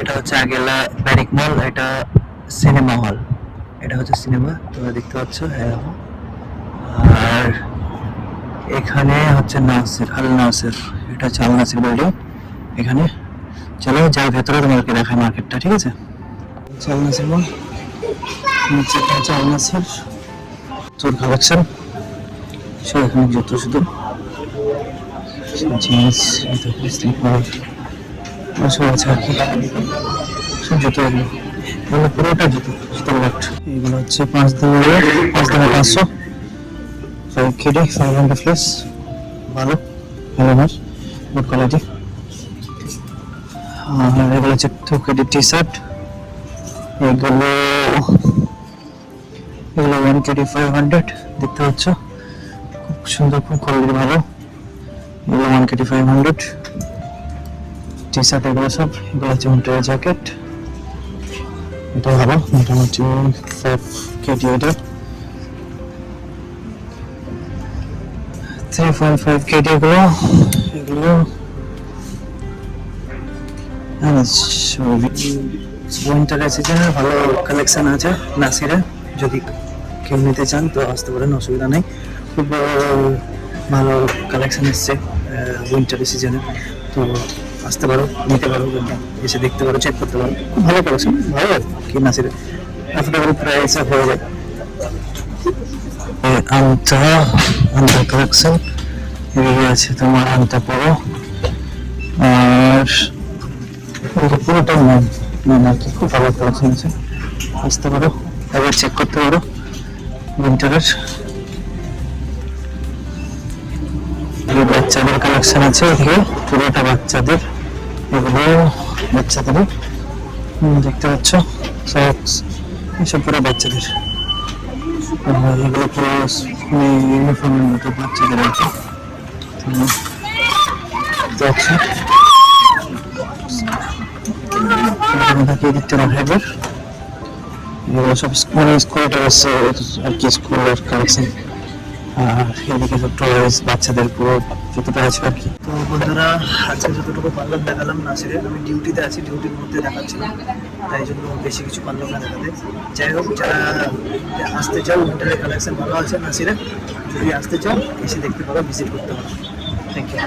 এটা হচ্ছে আগেলা ব্যারিক মল, এটা সিনেমা হল, এটা হচ্ছে সিনেমা তোমরা দেখতে পাচ্ছ। হ্যাঁ, আর এখানে হচ্ছে নাসির, আল নাসির, এটা হচ্ছে আল নাসির বিল্ডিং। এখানে চলো যাই ভেতরে, তোমাদেরকে দেখায় মার্কেটটা, ঠিক আছে? আল নাসির মল, নিচেটা হচ্ছে আল নাসির তোর কালেকশন, সব এখানে জুতো শুধু জিন্স, স্লিপার সব আছে আর কি, সব জুতো। এগুলো পুরোটা জুতো, জুতোর লট। এগুলো হচ্ছে 5 দিনের 500, 5 KD 500 প্লাস, ভালো ভালো মার, গুড কোয়ালিটি। আর এগুলো হচ্ছে 2 KD টি শার্ট, এগুলো এগুলো 1 KD 500, দেখতে পাচ্ছ খুব সুন্দর, খুব কোয়ালিটি ভালো। এগুলো 1 KD 500 টি শার্ট, এগুলো সব। এগুলো হচ্ছে উইন্টার জ্যাকেট, এটা ভালো, মোটামুটি 5 KD, এটা 3.5 KD। এগুলো এগুলো উইন্টারের সিজনের ভালো কালেকশন আছে নাসিরে, যদি কেউ নিতে চান তো আসতে পারেন, অসুবিধা নেই। খুব ভালো কালেকশন এসছে উইন্টারের সিজনে, তো আসতে পারো, নিতে পারো, এসে দেখতে পারো, চেক করতে পারো। খুব ভালো কালেকশন, ভালো আর কি নাসিরে, অ্যাফোর্ডেবল প্রাইসে হয়ে যায়। আনতা আনতা কালেকশন, এগুলো আছে তোমার আনতা পড়ো। আর পুরোটা ম্যান আর কি, খুব ভালো কালেকশন আছে, আসতে পারো, একবার চেক করতে পারো উইন্টারের। বাচ্চাদের কালেকশন আছে এদিকে, পুরোটা বাচ্চাদের, এগুলো বাচ্চাদের দেখতে পাচ্ছ, সক্স এসব পুরো বাচ্চাদের। এগুলো পুরো ইউনিফর্মের মতো বাচ্চাদের আর কি, দেখছো দিকটা রাখবে। এগুলো সব মানে স্কুল ড্রেস আর কি, স্কুলের কালেকশন। আর এদিকে সব টয়েস, বাচ্চাদের পুরো যতটা আছে আর কি। তো বন্ধুরা, আজকে যতটুকু পারলাম দেখালাম নাসিরে, আমি ডিউটিতে আছি, ডিউটির মধ্যে দেখাচ্ছিলাম, তাই জন্য বেশি কিছু পারলাম না দেখাতে। যাই হোক, যারা আসতে চাও, উইন্টারের কালেকশন ভালো আছে নাসিরে, যদি আসতে চাও এসে দেখতে পারো, ভিজিট করতে পারো। Thank you.